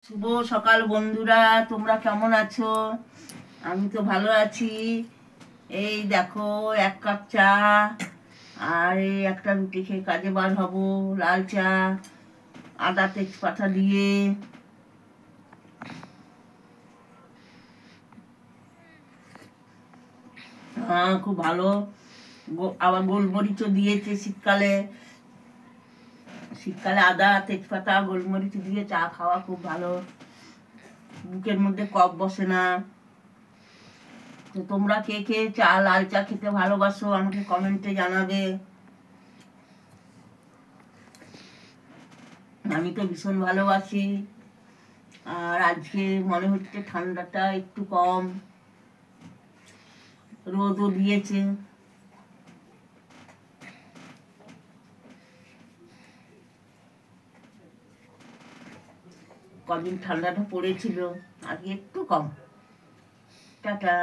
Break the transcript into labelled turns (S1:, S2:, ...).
S1: শুভ সকাল বন্ধুরা, তোমরা কেমন আছো? আমি তো ভালো আছি। এই দেখো, এক কাপ চা আর এই একটা রুটি খেয়ে কাজে বার হব। লাল চা, আদা তেজপাতা দিয়ে। হ্যাঁ, খুব ভালো। আবার গোলমরিচও দিয়েছে। শীতকালে শীতকালে আদা তেজপাতা গোলমরিচ দিয়ে চা খাওয়া খুব ভালো। বুকের মধ্যে কফ বসে না। তো তোমরা কে কে লাল চা খেতে ভালোবাসো আমাকে কমেন্টে জানাবে। আমি তো ভীষণ ভালোবাসি। আর আজকে মনে হচ্ছে ঠান্ডাটা একটু কম, রোদও দিয়েছে। কদিন ঠান্ডাটা পড়েছিল, আজকে একটু কম। টাটা।